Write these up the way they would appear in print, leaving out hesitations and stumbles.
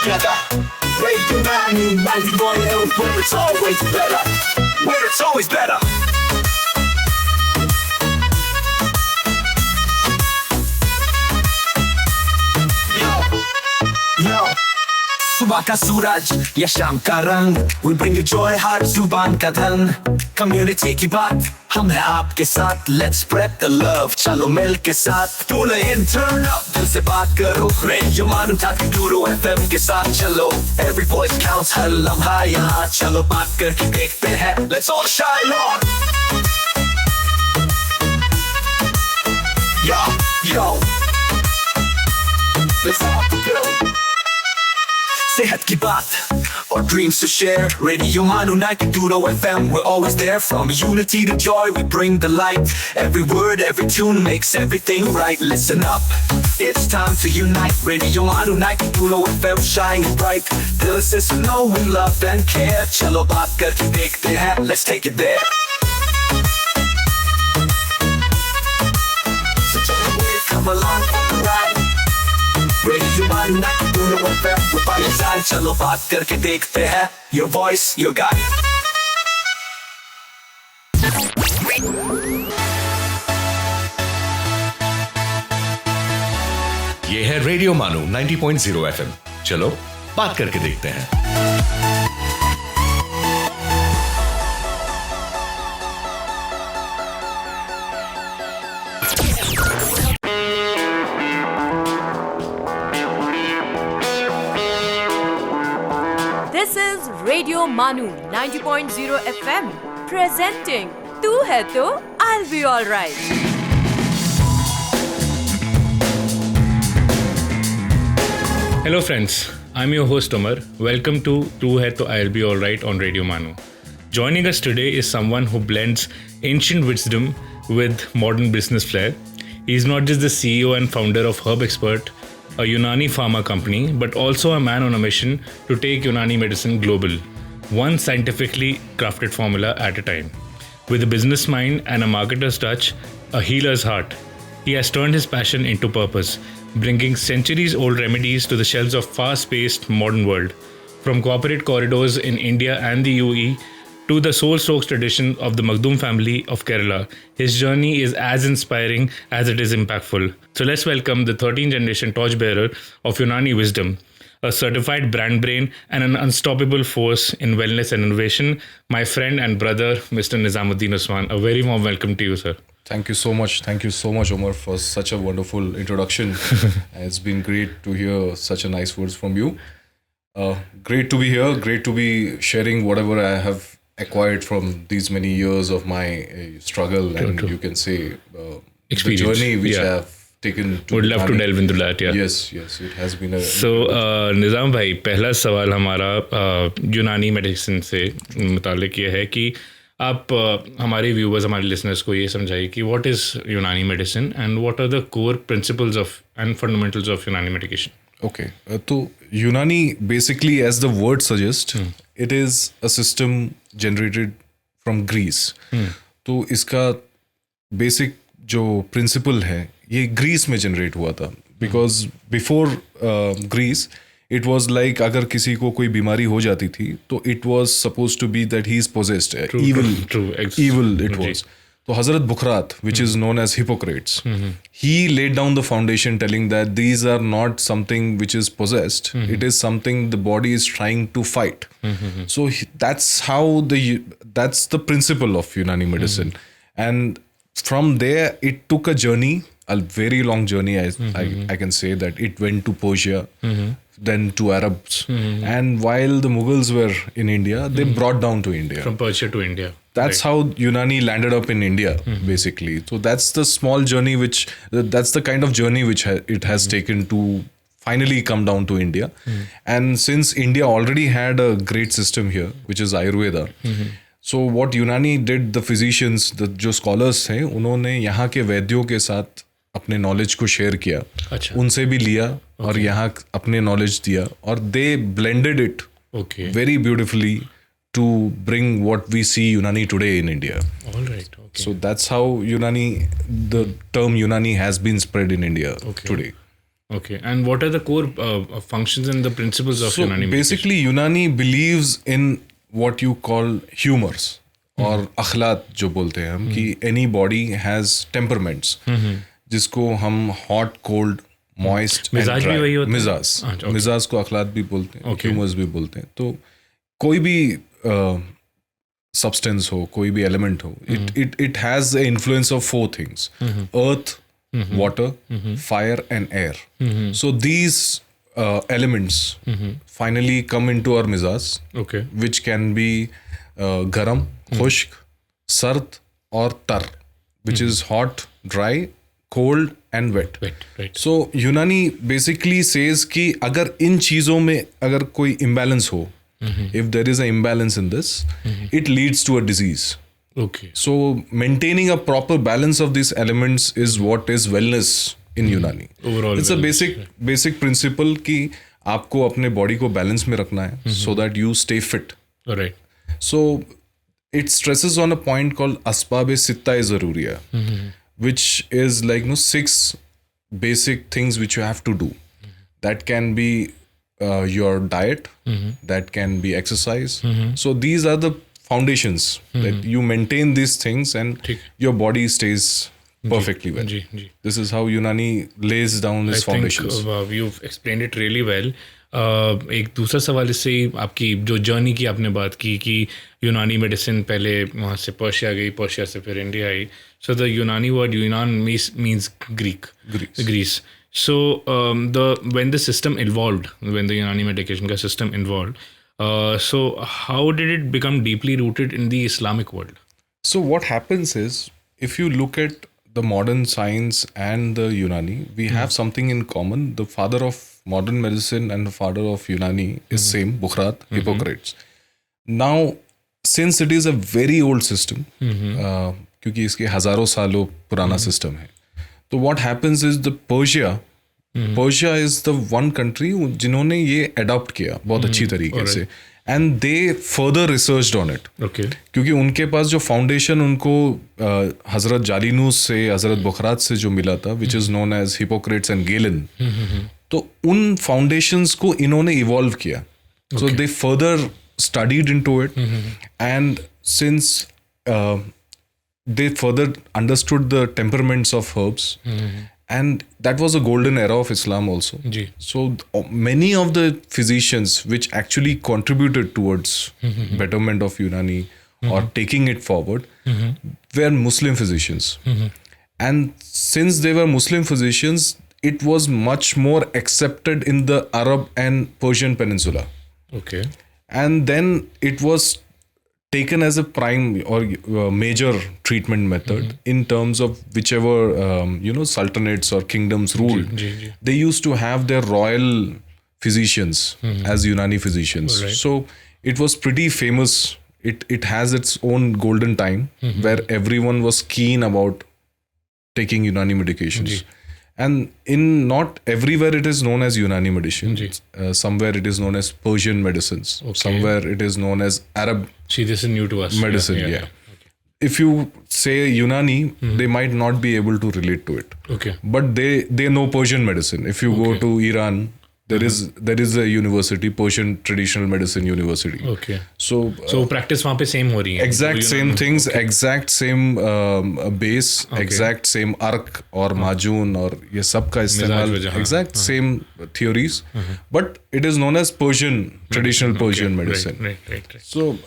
together. Radio Manu 91 where it's always better. Where it's always better. Yo, सुबह का सूरज या शाम का रंग, we bring you joy हर जुबान का धन. Community की बात हम हैं आपके साथ, let's spread the love. चलो मिल के साथ tune in, turn up, दिल से बात करो. Radio Manu 92 FM के साथ चलो. Every voice counts, हर लम्हा यहाँ. चलो बात करके देखते हैं, let's all shine on. Yo, let's all go. सेहत की बात or dreams to share. Radio Manu 92 FM, we're always there. From unity to joy, we bring the light. Every word, every tune makes everything right. Listen up, it's time to unite. Radio Manu 92 FM, shining bright. Dill se suno, we love and care. Chalo baat karke dekhte hain, let's take it there. So come along for the ride. Radio Manu 92 FM, we're by your side. चलो बात करके देखते हैं. Your voice, your guide. ये है radio मानू 90.0 FM. चलो बात करके देखते हैं. This is Radio Manu 90.0 FM presenting Tu Hai To I'll Be Alright. Hello friends, I'm your host Omar. Welcome to Tu Hai To I'll Be Alright on Radio Manu. Joining us today is someone who blends ancient wisdom with modern business flair. He's not just the CEO and founder of Herb Expert, a Unani pharma company, but also a man on a mission to take Unani medicine global, one scientifically crafted formula at a time. With a business mind and a marketer's touch, a healer's heart, he has turned his passion into purpose, bringing centuries-old remedies to the shelves of fast-paced modern world. From corporate corridors in India and the UAE to the soul strokes tradition of the Makhdoom family of Kerala, his journey is as inspiring as it is impactful. So let's welcome the 13th generation torchbearer of Unani wisdom, a certified brand brain and an unstoppable force in wellness and innovation, my friend and brother, Mr. Nizamuddin Usman. A very warm welcome to you, sir. Thank you so much. Thank you so much, Omar, for such a wonderful introduction. It's been great to hear such a nice words from you. Great to be here. Great to be sharing whatever I have acquired from these many years of my struggle and you can say the journey which I have taken to would love to delve into that. Yes, it has been a so Nizam bhai, पहला सवाल हमारा यूनानी medicine से मुतालिक ये है कि आप हमारे व्यूवर्स हमारे लिसनर्स को ये समझाइए कि what is Unani medicine and what are the core principles of and fundamentals of Unani medication. Okay, तो Unani basically, as the word suggests, it is a system generated from Greece. तो इसका basic जो principle है ये Greece में generate हुआ था. Because before Greece, it was like अगर किसी को कोई बीमारी हो जाती थी तो it was supposed to be that he is possessed. Evil it was. So Hazrat Bukhrat, which is known as Hippocrates, he laid down the foundation telling that these are not something which is possessed. It is something the body is trying to fight. So that's the principle of Unani medicine. And from there, it took a journey, a very long journey. I can say that it went to Persia, then to Arabs. And while the Mughals were in India, they brought down to India. From Persia to India. That's how Unani landed up in India, basically. So that's the small journey that's the kind of journey which it has taken to finally come down to India. And since India already had a great system here, which is Ayurveda, so what Unani did, the physicians, the जो scholars हैं, उन्होंने यहाँ के वैद्यों के साथ अपने knowledge को share किया, उनसे भी लिया और यहाँ अपने knowledge दिया और they blended it very beautifully to bring what we see Unani today in India. All right. Okay. So that's how the term Unani has been spread in India today. Okay. And what are the core functions and the principles of So Unani basically, Unani believes in what you call humors और अखलात जो बोलते हैं हम कि any body has temperaments जिसको हम hot, cold, moist and मिजाज भी dry. वही होता है? मिजाज अच्छा, okay. मिजाज को अखलात भी बोलते हैं, Okay. humors भी बोलते हैं. तो कोई भी substance हो, कोई भी element हो, it has the influence of four things: earth, water, fire and air. So these elements finally come into our mizaj, Okay. which can be garam, khushk, sard or tar, which is hot, dry, cold and wet. Wet. Right. So Unani basically says कि अगर इन चीज़ों में अगर कोई imbalance हो, if there is an imbalance in this, it leads to a disease. Okay. So maintaining a proper balance of these elements is what is wellness in Unani. Overall It's a wellness, basic principle कि आपको अपने body को balance में रखना है so that you stay fit. All right. So it stresses on a point called asbab sitta zaruri hai, which is like 6 basic things which you have to do. That can be your diet, that can be exercise. So these are the foundations that you maintain these things and ठीक. your body stays perfectly well. Ji, ji. This is how Unani lays down its foundations. I think you've explained it really well. एक दूसरा सवाल इससे ही आपकी जो journey की आपने बात की कि यूनानी मेडिसिन पहले वहाँ से पर्शिया गई, पर्शिया से फिर इंडिया आई. सो द यूनानी वर्ड यूनान means Greece. So when the system evolved, when the Unani medication ka system evolved, so how did it become deeply rooted in the Islamic world? So what happens is, if you look at the modern science and the Unani, we have something in common. The father of modern medicine and the father of Unani is same, Bukhrat, Hippocrates. Now, since it is a very old system, क्योंकि इसके हजारों सालों पुराना system है, तो what happens is the Persia is the one country जिन्होंने ये adopt किया बहुत अच्छी तरीके से, and they further researched on it. Okay. क्योंकि उनके पास जो फाउंडेशन उनको हजरत जालिनूस से, हजरत बुखरात से जो मिला था, which is known as Hippocrates and Galen, तो उन फाउंडेशंस को इन्होंने इवॉल्व किया. So they further studied into it and since they further understood the temperaments of herbs, and that was a golden era of Islam also. जी. So many of the physicians which actually contributed towards betterment of Unani or taking it forward were Muslim physicians. And since they were Muslim physicians, it was much more accepted in the Arab and Persian peninsula. Okay. And then it was taken as a prime or major treatment method in terms of whichever sultanates or kingdoms ruled. जी. They used to have their royal physicians as Unani physicians. Right. So it was pretty famous. It has its own golden time where everyone was keen about taking Unani medications. And in not everywhere it is known as Unani medicine. Somewhere it is known as Persian medicines. Okay. Somewhere it is known as Arab See, this is new to us. medicine. Yeah. If you say Unani, they might not be able to relate to it. Okay. But they know Persian medicine. If you go to Iran, there is a university, Persian Traditional Medicine University. Okay. So practice वहाँ पे same हो रही है. exact same things, exact same base, exact same arc और माजून और ये सब का इस्तेमाल, exact same theories, but it is known as Persian, traditional Persian medicine. Right. So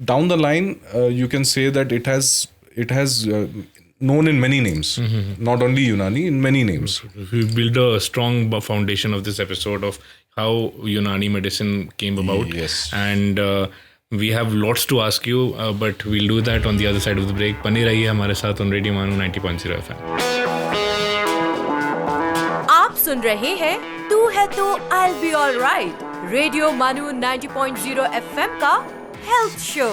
down the line, you can say that it has known in many names, not only Unani, in many names. We build a strong foundation of this episode of how Unani medicine came about. Yes. And we have lots to ask you, but we'll do that on the other side of the break. बने रहिए हमारे साथ on Radio Manu 90.0 FM. आप सुन रहे हैं तू है तो I'll be alright. Radio Manu 90.0 FM का health show.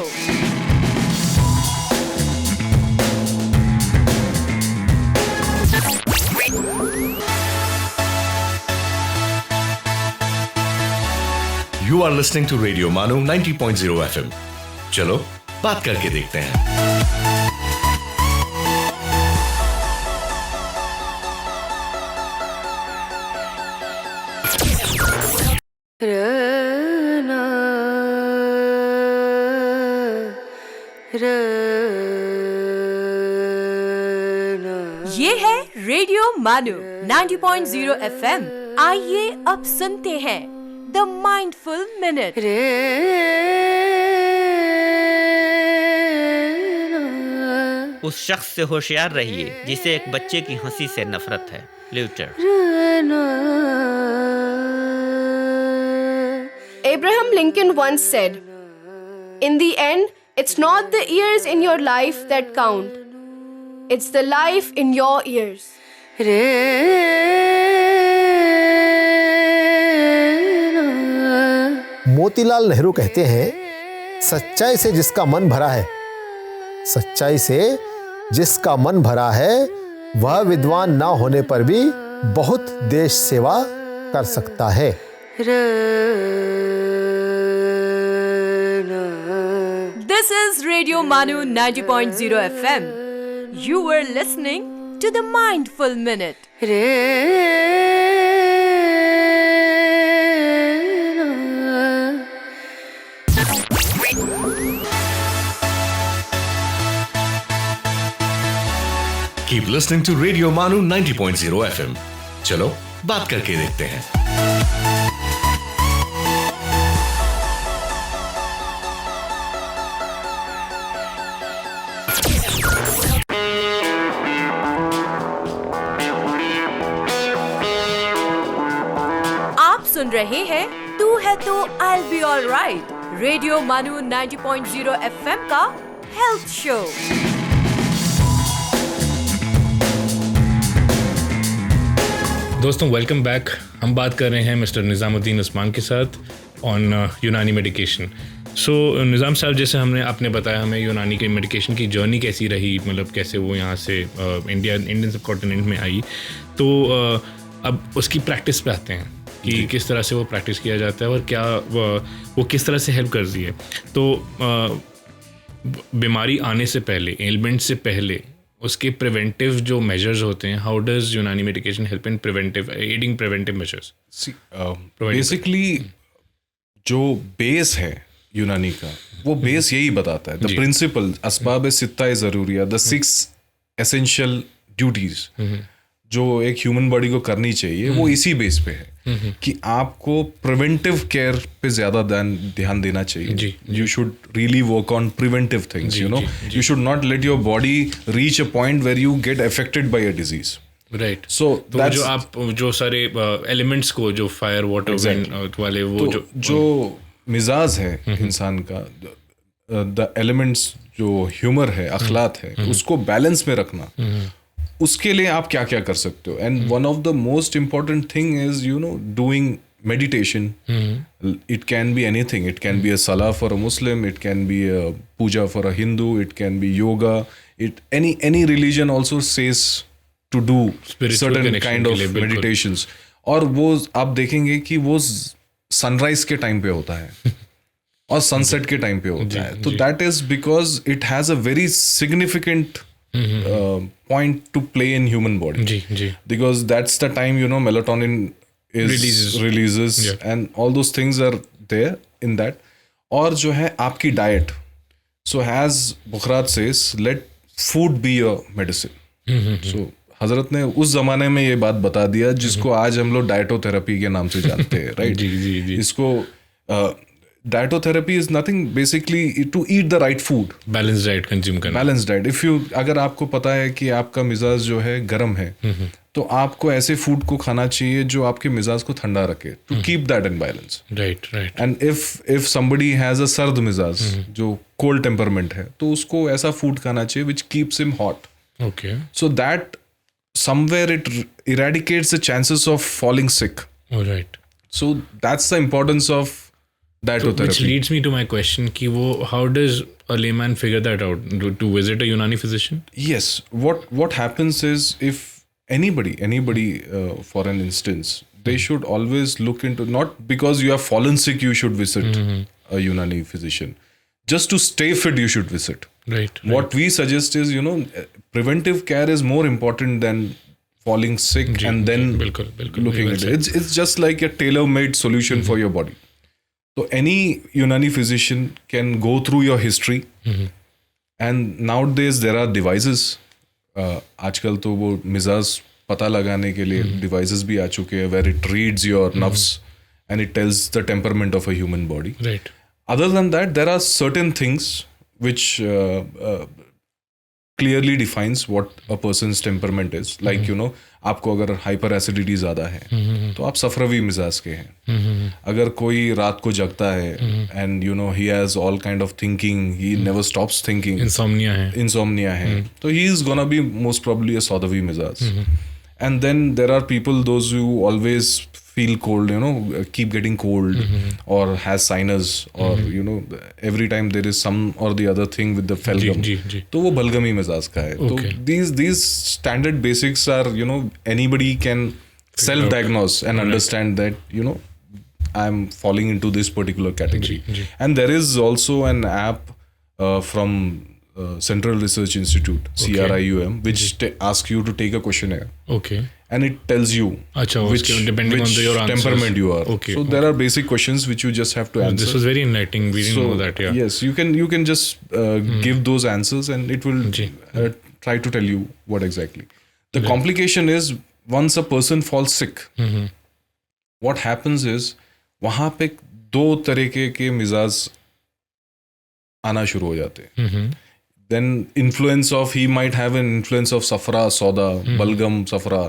You are listening to Radio Manu 90.0 FM. चलो बात करके देखते हैं. ये है रेडियो मानू 90.0 FM। आइए अब सुनते हैं द माइंडफुल मिनट। उस शख्स से होशियार रहिए जिसे एक बच्चे की हंसी से नफरत है। ल्यूटर। Abraham Lincoln once said, "In the end, it's not the years in your life that count. It's the life in your ears." Motilal Nehru कहते हैं, सच्चाई से जिसका मन भरा है, सच्चाई से जिसका मन भरा है, वह विद्वान ना होने पर भी बहुत देश सेवा कर सकता है। This is Radio Manu 90.0 FM. You were listening to the Mindful Minute. Keep listening to Radio Manu 90.0 FM. चलो बात करके देखते हैं। आप सुन रहे हैं तू है तो I'll be alright, रेडियो मानू 90.0 FM का हेल्थ शो। दोस्तों वेलकम बैक। हम बात कर रहे हैं मिस्टर निज़ामुद्दीन उस्मान के साथ ऑन यूनानी मेडिकेशन। सो निज़ाम साहब, जैसे आपने बताया हमें यूनानी के मेडिकेशन की जर्नी कैसी रही, मतलब कैसे वो यहाँ से इंडियन सब कॉन्टिनेंट में आई। तो अब उसकी प्रैक्टिस पे आते हैं कि किस तरह से वो प्रैक्टिस किया जाता है और क्या वो किस तरह से हेल्प करती है। तो बीमारी आने से पहले, एलिमेंट से पहले उसके प्रिवेंटिव जो मेजर्स होते हैं, how does Unani medication help in aiding preventive measures? Basically जो बेस है यूनानी का, वो बेस यही बताता है, द प्रिंसिपल अस्बाब सित्ता ज़रूरिया, द 6 एसेंशियल ड्यूटीज जो एक ह्यूमन बॉडी को करनी चाहिए, वो इसी बेस पे है कि आपको प्रिवेंटिव केयर पे ज्यादा ध्यान देना चाहिए। You should really work on preventive things, you know, you should not let your body reach a point where you get affected by a disease. Right. So जो आप जो सारे एलिमेंट्स को, जो फायर वाटर विंड वाले, वो जो मिजाज है इंसान का, द एलिमेंट्स जो ह्यूमर है, अखलाक है, उसको बैलेंस में रखना, उसके लिए आप क्या क्या कर सकते हो। And one of the most important thing is, you know, doing meditation. It can be anything. It can be a salah for a Muslim, it can be a puja for a Hindu, it can be yoga. Any religion also says to do certain kind of meditations. और वो आप देखेंगे कि वो sunrise के time पे होता है और सनसेट के टाइम पे होता है। तो that is because it has a very significant point to play in human body, because that's the time, you know, melatonin releases and all those things are there in that. और जो है आपकी diet, so as Bukhrat says, let food be your medicine. So हजरत ने उस जमाने में ये बात बता दिया जिसको आज हम लोग डाइटोथेरेपी के नाम से जानते हैं, राइट? इसको dietotherapy is nothing basically to eat the right food, balance diet consume करना, बैलेंस डाइट। इफ यू, अगर आपको पता है कि आपका मिजाज जो है गर्म है, तो आपको ऐसे फूड को खाना चाहिए जो आपके मिजाज को ठंडा रखे, to keep that in balance. Right right. And if somebody has a सर्द मिजाज, जो कोल्ड टेम्परमेंट है, तो उसको ऐसा फूड खाना चाहिए which keeps him hot. Okay, so that somewhere it eradicates the chances of falling sick. All right. So that's the importance of dietotherapy. Which leads me to my question, ki wo, how does a layman figure that out? To visit a Unani physician? Yes. What happens is, if anybody for an instance, they should always look into, not because you have fallen sick you should visit a Unani physician. Just to stay fit you should visit. Right. What we suggest is, you know, preventive care is more important than falling sick and then बिल्कुल बिल्कुल looking at it. It's just like a tailor-made solution for your body. So any Unani physician can go through your history, and nowadays there are devices. आजकल तो वो मिजाज पता लगाने के लिए devices भी आ चुके हैं where it reads your nerves and it tells the temperament of a human body. Right. Other than that, there are certain things which clearly defines what a person's temperament is. Like, you know, आपको अगर hyper acidity ज़्यादा है तो आप सफरवी मिजाज के हैं. अगर कोई रात को जगता है and you know he has all kind of thinking, he never stops thinking, insomnia है, तो he is gonna be most probably a सौदवी मिजाज. And then there are people, those who always feel cold, you know, keep getting cold or has sinus or, you know, every time there is some or the other thing with the phalgam. तो वो बलगमी मिजाज का है. तो these standard basics are, you know, anybody can self-diagnose and understand that, you know, I'm falling into this particular category. And there is also an app from Central Research Institute, CRIUM, which asks you to take a questionnaire. Okay. And it tells you which depending on your temperament you are. Okay. So there are basic questions which you just have to answer. This was very enlightening. We didn't know that. Yeah. Yes, you can just give those answers and it will try to tell you what exactly. The complication is once a person falls sick, what happens is वहाँ पे दो तरीके के मिजाज आना शुरू हो जाते हैं. Then influence of, he might have an influence of safra, soda, balgam, safra.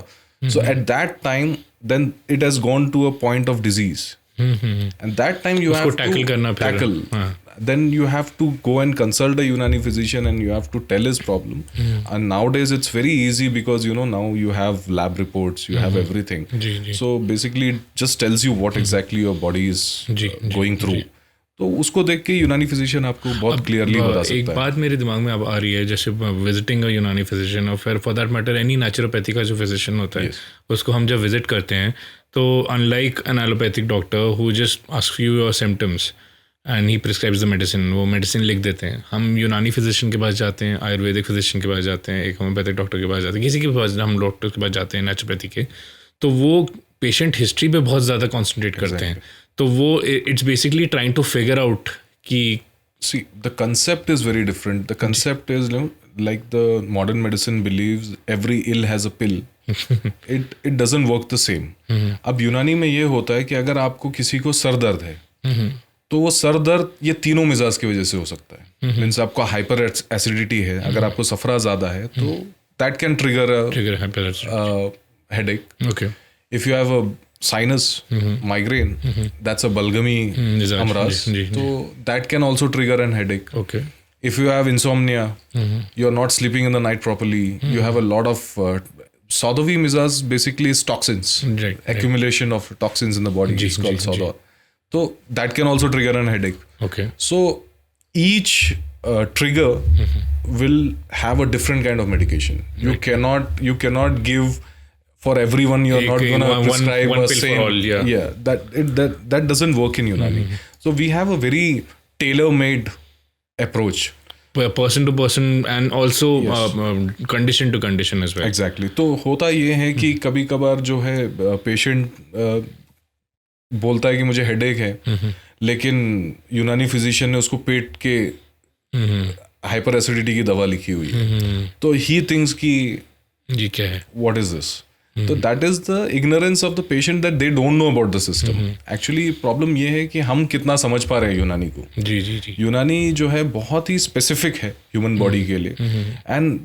So at that time, then it has gone to a point of disease. And that time you have to tackle. Then you have to go and consult a Unani physician and you have to tell his problem. And nowadays it's very easy because, you know, now you have lab reports, you have everything. So basically it just tells you what exactly your body is going through. तो उसको देख के यूनानी physician आपको बहुत clearly बता सकता है. एक बात मेरे दिमाग में अब आ रही है, जैसे विजिटिंग अ यूनानी फिजिशियन और फिर for that matter any naturopathy का जो फिजिशियन होता है, उसको हम जब विजिट करते हैं तो unlike an allopathic doctor who just ask you your symptoms and he prescribes the medicine, वो मेडिसिन लिख देते हैं. हम यूनानी फिजिशियन के पास जाते हैं, आयुर्वेदिक फिजिशियन के पास जाते हैं, एक होम्योपैथिक डॉक्टर के पास जाते हैं, किसी के पास हम डॉक्टर के पास जाते हैं नेचुरोपैथी के, तो वो पेशेंट हिस्ट्री पे बहुत ज़्यादा कॉन्सेंट्रेट करते हैं. तो वो it's basically trying to figure out कि see the concept is very different. The concept is, you know, like the modern medicine believes every ill has a pill. it doesn't work the same. अब यूनानी में ये होता है कि अगर आपको किसी को सर दर्द है तो वो सर दर्द ये तीनों मिजाज की वजह से हो सकता है. मीन्स आपको हाइपर एसिडिटी है, अगर आपको सफरा ज़्यादा है तो that can trigger headache. Okay. If you have a sinus migraine, that's a balgami amras. So that can also trigger an headache. Okay. If you have insomnia, you're not sleeping in the night properly, you have a lot of Saudavi mizaz basically is toxins. Accumulation of toxins in the body is called Sauda. So that can also trigger an headache. Okay. So each trigger will have a different kind of medication. You cannot give for everyone. You're not going to prescribe one a pill same. for all, That doesn't work in Unani. So we have a very tailor-made approach. Person to person and also condition to condition as well. Exactly. तो होता ये है कि कभी कभार जो है patient बोलता है कि मुझे हेडेक है, लेकिन यूनानी फिजिशियन ने उसको पेट के हाइपर एसिडिटी की दवा लिखी हुई है, तो ही थिंक्स कि ये क्या है, व्हाट इज दिस. तो that is the ignorance of the patient that they don't know about the system. Actually problem ये है कि हम कितना समझ पा रहे हैं यूनानी को. जी. यूनानी जो है बहुत ही स्पेसिफिक है ह्यूमन बॉडी के लिए, and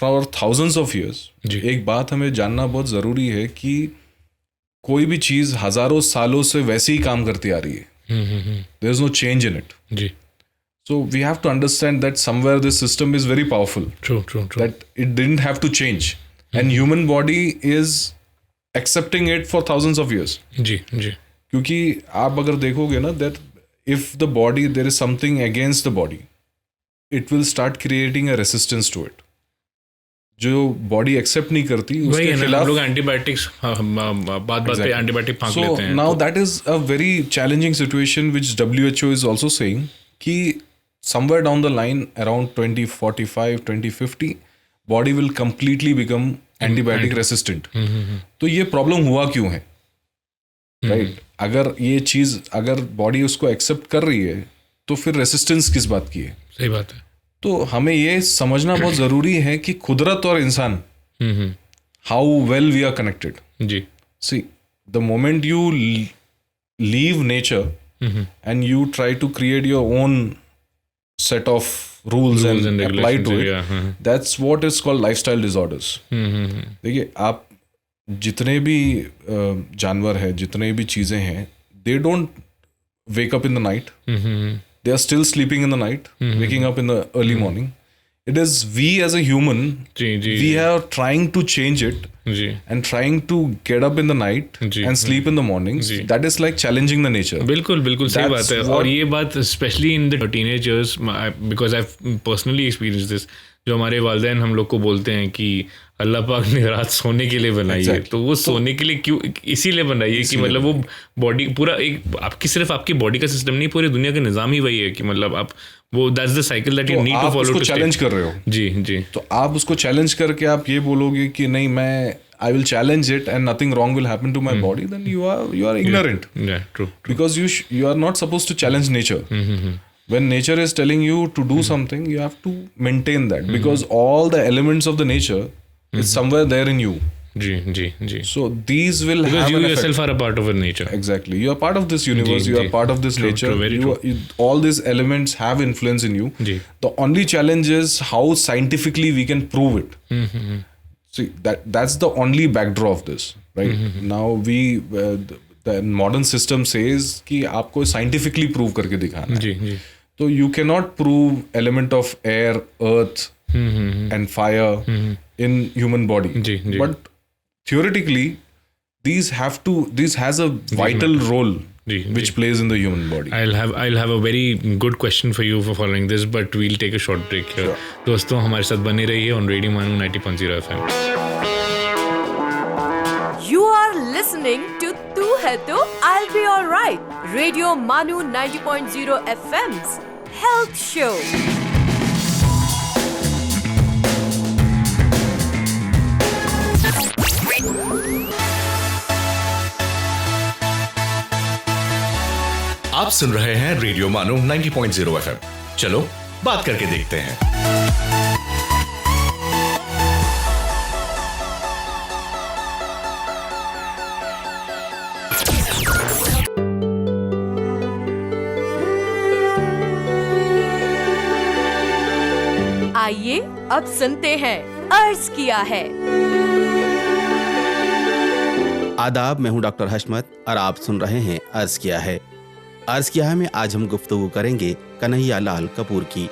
for thousands of years एक बात हमें जानना बहुत ज़रूरी है कि कोई भी चीज़ हज़ारों सालों से वैसे ही काम करती आ रही है. There is no change in it. जी. So we have to understand that somewhere this system is very powerful. True. That it didn't have to change. And human body is accepting it for thousands of years. जी. क्योंकि आप अगर देखोगे ना, that if the body, there is something against the body, it will start creating a resistance to it. जो body accept नहीं करती उसके खिलाफ लोग एंटीबायोटिक्स बात पे एंटीबायोटिक फेंक लेते हैं. So now that is a very challenging situation which WHO is also saying कि somewhere down the line around 2045, 2050, body will completely become antibiotic resistant. तो ये प्रॉब्लम हुआ क्यों है, राइट? अगर ये चीज, अगर बॉडी उसको एक्सेप्ट कर रही है तो फिर रेसिस्टेंस किस बात की है? सही बात है। तो हमें ये समझना बहुत जरूरी है कि कुदरत और इंसान, how well we are connected. जी। See, the moment you leave nature and you try to create your own set of rules and apply to it, that's what is called lifestyle disorders. देखिए, आप जितने भी जानवर हैं, जितने भी चीज़ें हैं, they don't wake up in the night. They are still sleeping in the night, waking up in the early morning. It is we as a human, we are trying to change it and trying to get up in the night and sleep in the mornings. That is like challenging the nature. बिल्कुल बिल्कुल सही बात है। और ये बात specially in the teenage years, because I personally experience this, जो हमारे वालिदैन हम लोग को बोलते हैं कि अल्लाह पाक ने रात सोने के लिए बनाई है, तो वो सोने के लिए क्यों इसीलिए बनाई है कि मतलब वो बॉडी पूरा एक आपकी, सिर्फ आपकी बॉडी का सिस्टम नहीं, पूरी दुनिया का निज़ाम ही वही है कि मतलब आप वो that's the cycle that you need to follow. उसको चैलेंज कर रहे हो। जी जी। तो आप उसको चैलेंज करके आप ये बोलोगे कि नहीं, मैं I will challenge it and nothing wrong will happen to my body, then you are ignorant. Yeah, true. Because you are not supposed to challenge nature. When nature is telling you to do something, you have to maintain that, because all the elements of the nature is somewhere there in you. Ji ji ji. So these will because have you an yourself effect. are a part of a nature. Exactly, you are part of this universe. Ji, you ji. are part of this True, nature. true, very true. All these elements have influence in you. Ji. The only challenge is how scientifically we can prove it. See, that's the only backdrop of this, right? Now the modern system says कि आपको scientifically prove करके दिखाना है. जी जी। तो you cannot prove element of air, earth, and fire in human body. Ji, ji. But theoretically, these has a vital role which plays in the human body. I'll have a very good question for you for following this, but we'll take a short break here. दोस्तों, हमारे साथ बने रहिए on Radio Manu 90.0 FM. You are listening to Tu Hai To I'll Be Alright, Radio Manu 90.0 FM's health show. आप सुन रहे हैं radio मानो 90.0 FM। चलो बात करके देखते हैं। आइए अब सुनते हैं अर्ज किया है। आदाब, मैं हूं डॉक्टर हशमत और आप सुन रहे हैं अर्ज किया है। अर्ज किया है में आज हम गुफ्तगू करेंगे कन्हैया लाल कपूर की।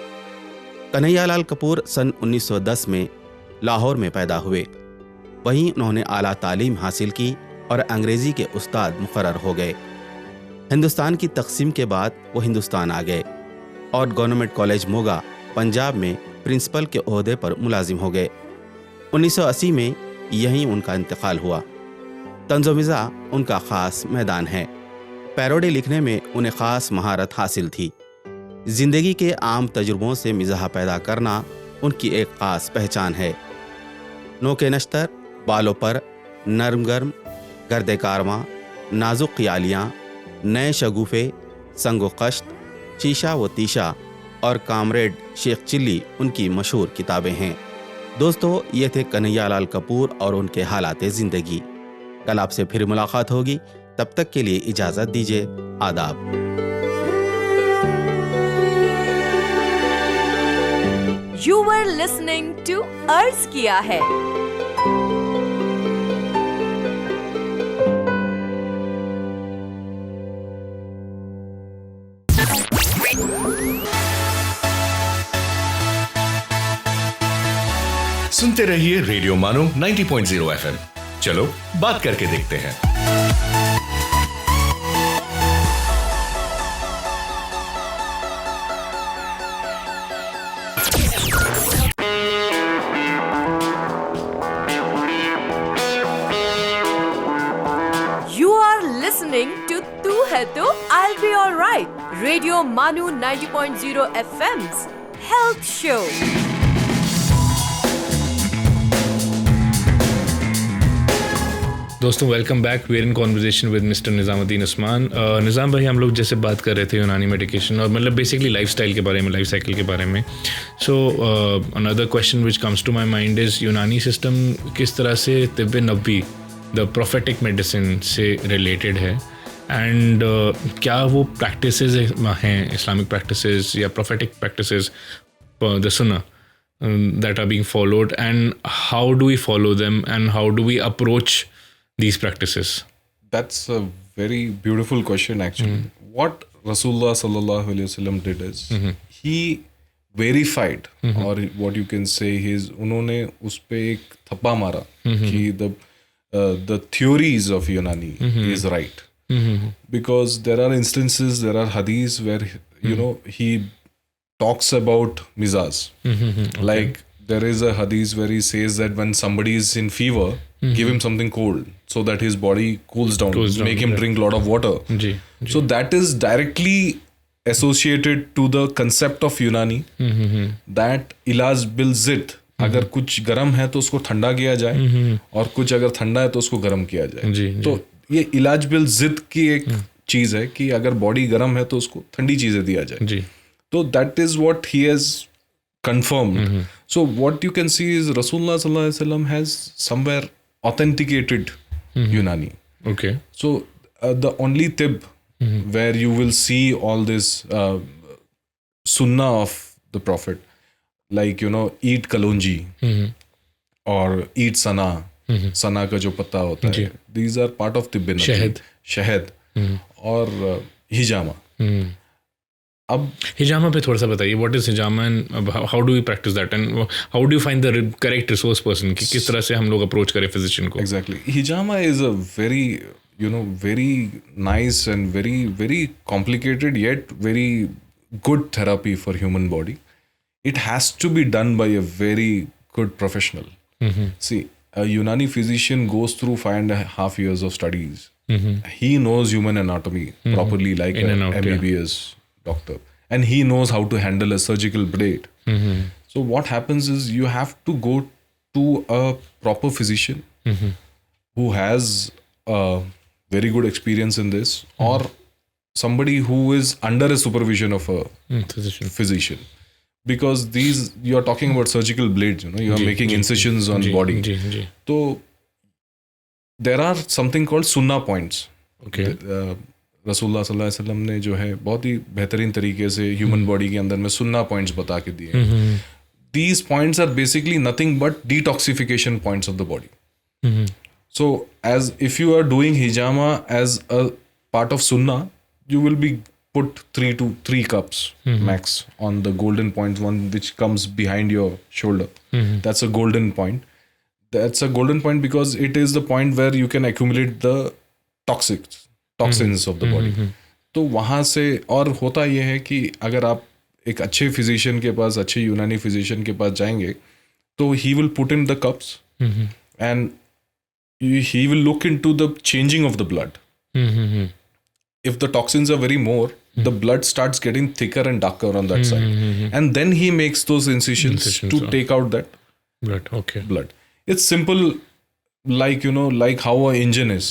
कन्हैया लाल कपूर सन 1910 में लाहौर में पैदा हुए। वहीं उन्होंने आला तालीम हासिल की और अंग्रेजी के उस्ताद मुकर्रर हो गए। हिंदुस्तान की तकसीम के बाद वो हिंदुस्तान आ गए और गवर्नमेंट कॉलेज मोगा पंजाब में प्रिंसिपल के ओहदे पर मुलाजिम हो गए। 1980 में यहीं उनका इंतकाल हुआ। तंज़ो-मिज़ा उनका ख़ास मैदान है। पैरोडी लिखने में उन्हें ख़ास महारत हासिल थी। ज़िंदगी के आम तजुर्बों से मिज़ाह पैदा करना उनकी एक ख़ास पहचान है। नोके नश्तर, बालों पर नरम गर्म, गर्द कारवां, नाजुक ख्यालियाँ, नए शगुफ़े, संगो कश्त, शीशा व तीशा और कामरेड शेख चिल्ली उनकी मशहूर किताबें हैं। दोस्तों, ये थे कन्हैया लाल कपूर और उनके हालात ज़िंदगी। कल आपसे फिर मुलाकात होगी, तब तक के लिए इजाज़त दीजिए। आदाब। You were listening to अर्ज किया है। सुनते रहिए रेडियो मानो 90.0 FM। चलो बात करके देखते हैं। You are listening to Tu Hai To I'll Be Alright, Radio Manu 90.0 FM's health show. दोस्तों welcome back. We are in conversation with mister Nizamuddin Usman. Nizam भाई, हम लोग जैसे बात कर रहे थे यूनानी मेडिकेशन और मतलब बेसिकली लाइफस्टाइल के बारे में, लाइफ साइकिल के बारे में. So another question which comes to my mind is Unani system किस तरह से तिब्ब नबी, द प्रोफेटिक मेडिसिन से रिलेटेड है, एंड क्या वो प्रैक्टिसेस हैं, इस्लामिक प्रैक्टिसेस या प्रोफेटिक प्रैक्टिसेस, द सुन्ना that are being followed, and how do we follow them and how do we approach these practices? That's a very beautiful question actually. What Rasulullah sallallahu alaihi wasallam did is he verified, or what you can say is उन्होंने उस पे एक थप्पा मारा कि the theories of Unani is right. Because there are instances, there are hadiths where you know he talks about mizaz. Like there is a hadith where he says that when somebody is in fever, give him something cold so that his body cools down, make him drink a lot of water. So that is directly associated to the concept of Unani, that ilaj bil zid. अगर कुछ गर्म है तो उसको ठंडा किया जाए और कुछ अगर ठंडा है तो उसको गर्म किया जाए. तो ये इलाज बिल जिद की एक चीज है कि अगर बॉडी गर्म है तो उसको ठंडी चीजें दिया जाए. So that is what he has confirmed. So what you can see is Rasulullah sallallahu alaihi wasallam has somewhere authenticated Unani. Okay. So the only tib where you will see all this sunnah of the Prophet, like you know, eat kalonji or eat sana. Sana का जो पत्ता होता है. These are part of tib. शहद और हिजामा. अब हिजामा पे थोड़ा सा बताइए, व्हाट इज हिजामा and how do we practice that and how do you find the correct resource person, कि किस तरह से हम लोग अप्रोच करें फिजिशियन को. Exactly. Hijama is a very very nice and very complicated yet very good therapy for human body. It has to be done by a very good professional. See, a Unani physician goes through 5.5 years of studies. He knows human anatomy properly, like an MBBS doctor, and he knows how to handle a surgical blade. So what happens is you have to go to a proper physician who has a very good experience in this, or somebody who is under a supervision of a physician. Because these, you are talking about surgical blades, you know, you are making incisions on body. So there are something called sunnah points. Okay. रसूलुल्लाह सल्लल्लाहु अलैहि वसल्लम ने जो है बहुत ही बेहतरीन तरीके से ह्यूमन बॉडी के अंदर में सुन्ना पॉइंट्स बता के दिए. These points are basically nothing but detoxification points of the body. So as if you are doing hijama as a part of sunnah, you will be put 3 cups max on the golden point, one which comes behind your shoulder. That's a golden point. That's a golden point because it is the point where you can accumulate the toxins of the body. तो वहाँ से, और होता यह है कि अगर आप एक अच्छे फिजिशियन के पास, अच्छे यूनानी फिजिशियन के पास जाएंगे तो he will put in the cups and he will look into the changing of the blood. If the toxins are very more, the blood starts getting thicker and darker on that side, and then he makes those incisions to take out that blood. It's simple, like you know, like how a engine is.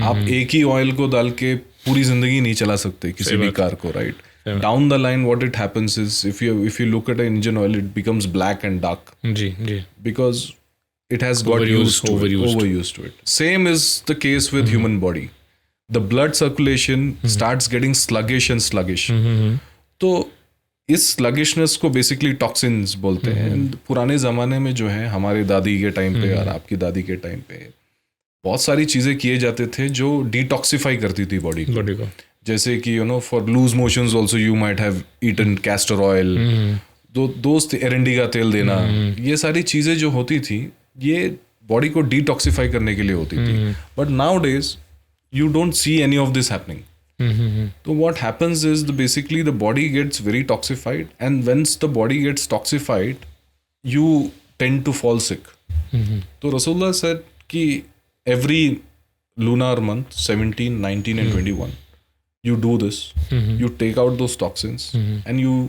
आप एक ही oil को डाल के पूरी जिंदगी नहीं चला सकते किसी भी कार को, right? Down the line, what it happens is, if you look at an engine oil, it becomes black and dark. Because it has got overused to it. Same is the case with human body. The blood circulation starts getting sluggish. तो इस sluggishness को basically toxins बोलते हैं. पुराने ज़माने में जो है, हमारे दादी के टाइम पे और आपकी दादी के टाइम पे बहुत सारी चीज़ें किए जाते थे जो डिटॉक्सिफाई करती थी बॉडी को. जैसे कि for loose motions also you might have eaten castor oil, दोस्त एरंडी का तेल देना, ये सारी चीज़ें जो होती थी ये बॉडी को डिटॉक्सिफाई करने के लिए होती थी. But now days you don't see any of this happening. So what happens is basically the body gets very toxified, and once the body gets toxified, you tend to fall sick. So Rasulullah said कि every lunar month, 17, 19 and 21, you do this, you take out those toxins and you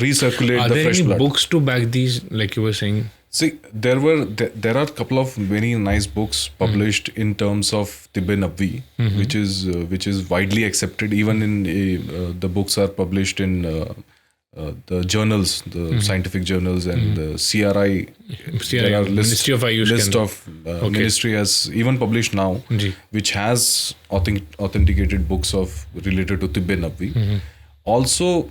recirculate the fresh blood. Are there any books to back these, like you were saying? See, there are a couple of very nice books published in terms of Tibb Nabwi, which is widely accepted. Even in the books are published in the journals, the scientific journals, and the CRI. There are Ministry of Ayush list of ministry has even published now, which has authenticated books of related to Tibb Nabwi. Also,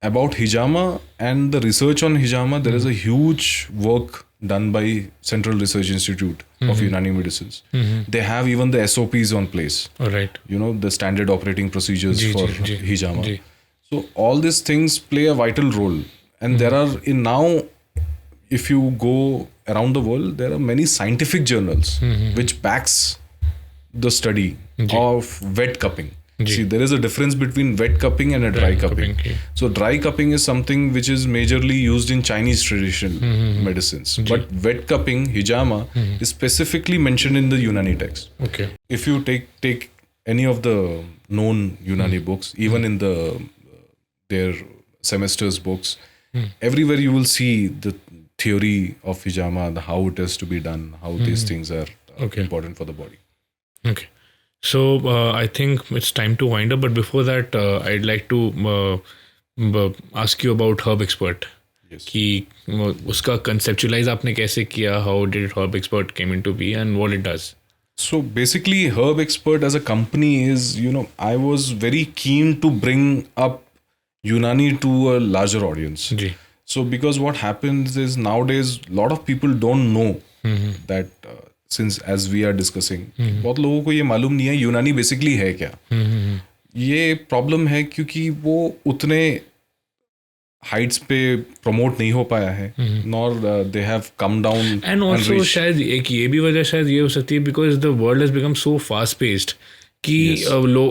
about hijama and the research on hijama, there is a huge work done by Central Research Institute of Unani Medicines. They have even the SOPs on place. All right. You know, the standard operating procedures for hijama. So all these things play a vital role. And there are now, if you go around the world, there are many scientific journals which backs the study of wet cupping. See, there is a difference between wet cupping and a dry cupping. So dry cupping is something which is majorly used in Chinese traditional medicines. But wet cupping, hijama, is specifically mentioned in the Unani text. Okay. If you take any of the known Unani books, even in their semesters books, everywhere you will see the theory of hijama, how it is to be done, how these things are important for the body. Okay. So I think it's time to wind up. But before that, I'd like to ask you about Herb Expert. Yes. कि उसका conceptualize आपने कैसे किया? How did Herb Expert came into be and what it does? So basically, Herb Expert as a company is, I was very keen to bring up Unani to a larger audience. So because what happens is nowadays, a lot of people don't know that since as we are discussing, बहुत लोगों को ये मालूम नहीं है यूनानी basically है क्या. ये प्रॉब्लम है क्योंकि वो उतने हाइट्स पे प्रमोट नहीं हो पाया है, nor they have come down. And also शायद एक ये भी वजह शायद ये हो सकती है because the world has become so fast paced कि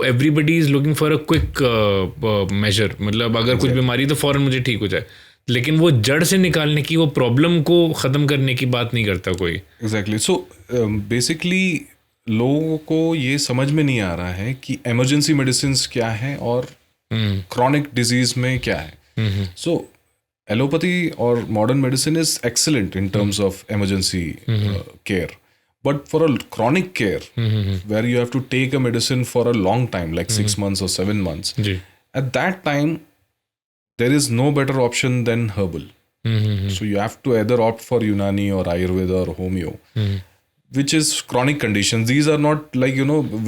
everybody is looking for a quick measure. मतलब अगर कुछ बीमारी तो फौरन मुझे ठीक हो जाए, लेकिन वो जड़ से निकालने की, वो प्रॉब्लम को ख़त्म करने की बात नहीं करता कोई. एग्जैक्टली. सो बेसिकली लोगों को ये समझ में नहीं आ रहा है कि इमरजेंसी मेडिसिन क्या है और क्रॉनिक डिजीज में क्या है. सो एलोपैथी और modern medicine is excellent in terms of emergency care, but for a chronic care where you have to take a medicine for a long time, like 6 months or 7 months, at that time there is no better option than herbal. So you have to either opt for Unani or Ayurveda or Homeo, which is chronic conditions. These are not like,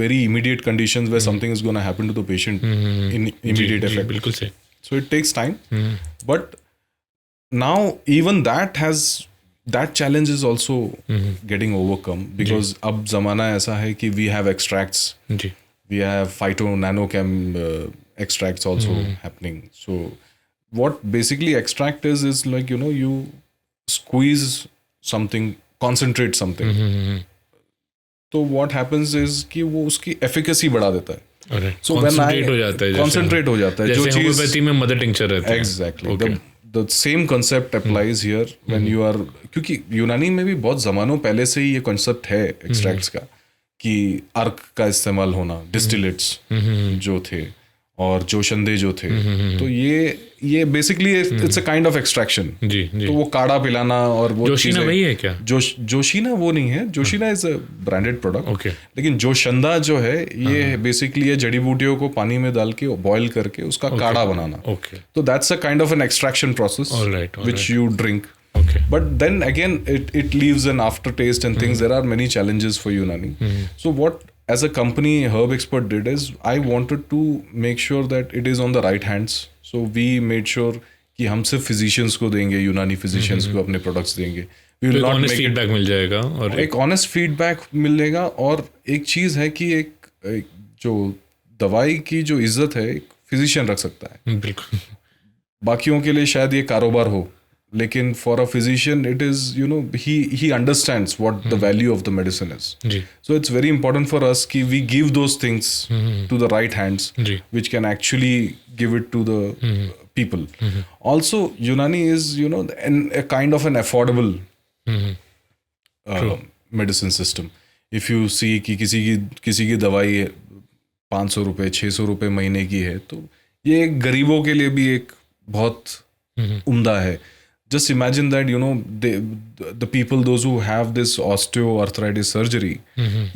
very immediate conditions where something is going to happen to the patient in immediate effect. बिल्कुल सही. So it takes time. But now even that challenge is also getting overcome because अब ज़माना ऐसा है कि we have extracts, we have phyto nanochem extracts also happening. So what basically extract is like, you squeeze something, concentrate something. तो what happens is कि वो उसकी efficacy बढ़ा देता है. So when concentrate हो जाता है जो चीज़ होम्योपैथी में मदर टिंक्चर रहता है. Exactly. The same concept applies here when you are, क्योंकि यूनानी में भी बहुत ज़मानों पहले से ही ये concept है extracts का कि अर्क का इस्तेमाल होना, डिस्टिलेट्स जो थे और जोशंदे जो थे, तो ये basically it's a kind of extraction. तो वो काढ़ा पिलाना और वो जोशीना वही है क्या? जोशीना वो नहीं है. जोशीना इज अ ब्रांडेड प्रोडक्ट. लेकिन जोशंदा जो है ये बेसिकली ये जड़ी बूटियों को पानी में डाल के बॉयल करके उसका काढ़ा बनाना. तो that's a kind of an extraction process which you drink. But then again, it leaves an aftertaste and things. There are many challenges for Unani. So what, as a company, Herb Expert did is I wanted to make sure that it is on the right hands. So we made sure कि हम सिर्फ physicians को देंगे, Unani physicians को अपने products देंगे. We will not make feedback मिल जाएगा और एक honest feedback मिलेगा. और एक चीज़ है कि एक जो दवाई की जो इज्जत है एक physician रख सकता है. बिल्कुल. बाकियों के लिए शायद ये कारोबार हो, लेकिन for a physician it is, he understands what the value of the medicine is. So it's very important for us कि we give those things to the right hands which can actually give it to the people. Also Unani is, a kind of an affordable medicine system. If you see कि किसी की दवाई 500 रुपये 600 रुपये महीने की है, तो ये गरीबों के लिए भी एक बहुत उम्दा है. just imagine that, you know, the people, those who have this osteoarthritis surgery,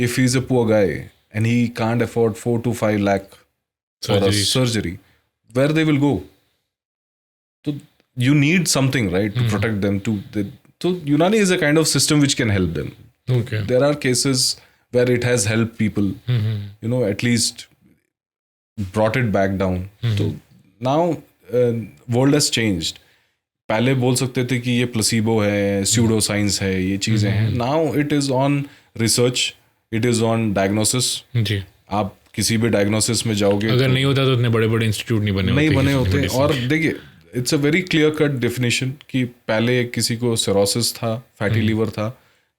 if he's a poor guy and he can't afford 4 to 5 lakh for a surgery, where they will go? So you need something, right, to protect them. So Unani is a kind of system which can help them. Okay. There are cases where it has helped people, you know, at least brought it back down. So now world has changed. पहले बोल सकते थे कि ये placebo है, pseudo science है, ये चीज़ें हैं. Now it is on research, it is on diagnosis. जी. आप किसी भी डायग्नोसिस में जाओगे, अगर नहीं होता तो इतने बड़े बड़े इंस्टीट्यूट नहीं बने होते. और देखिए, it's a very clear cut definition कि पहले किसी को सिरोसिस था, फैटी लीवर था,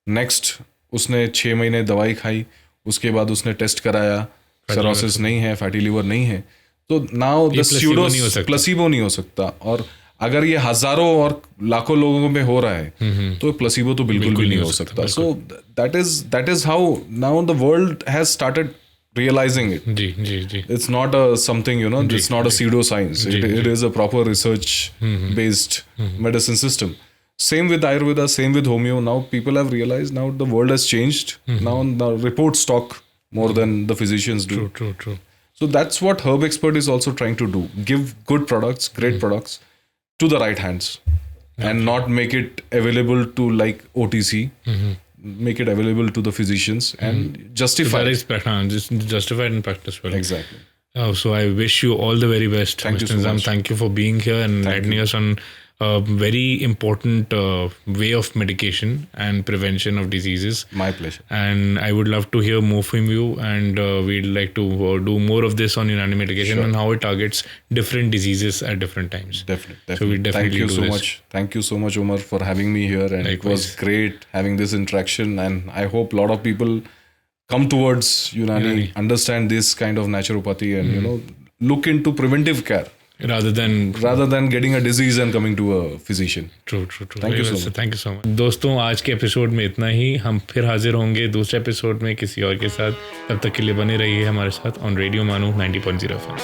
नेक्स्ट उसने 6 महीने दवाई खाई, उसके बाद उसने टेस्ट कराया, सिरोसिस नहीं है, फैटी लीवर नहीं है. तो नाउ द स्यूडो प्लेसिबो नहीं हो सकता. और अगर ये हजारों और लाखों लोगों में हो रहा है तो प्लेसिबो तो बिल्कुल भी नहीं हो सकता. So that is how now the world has started realizing it. It's not a something, you know, it's not a pseudoscience. It is a proper research based medicine system. Same with Ayurveda, same with Homeo. Now people have realized, now the world has changed. Now the reports talk more than the physicians do. True. So that's what Herb Expert is also trying to do. Give good products, great products to the right hands and not make it available to like OTC. Make it available to the physicians and justify. So that is just justified in practice. Well. Exactly. So I wish you all the very best. Thank you so much. Thank you for being here and guiding us on a very important way of medication and prevention of diseases. My pleasure. And I would love to hear more from you, and we'd like to do more of this on Unani medication and how it targets different diseases at different times. Definitely. So we definitely Thank you so this. much. Thank you so much, Omar, for having me here. And Likewise. It was great having this interaction. And I hope a lot of people come towards Unani, understand this kind of naturopathy and, you know, look into preventive care. Rather than getting a disease and coming to a physician. True. Thank you so much. Thank you so much. दोस्तों, आज के episode में इतना ही. हम फिर हाजिर होंगे दूसरे एपिसोड में किसी और के साथ. तब तक के लिए बने रहिए हमारे साथ ऑन रेडियो मानू 90.0 FM.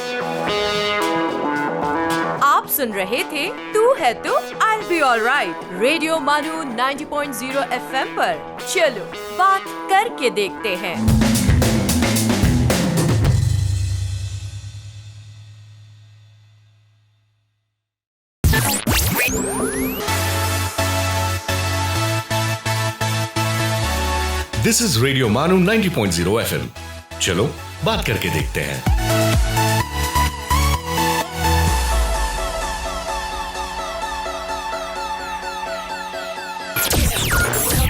आप सुन रहे थे तू है तो I'll be alright. रेडियो मानू 90.0 FM पर. चलो बात करके देखते हैं. This is Radio Manu 90.0 FM. चलो बात करके देखते हैं.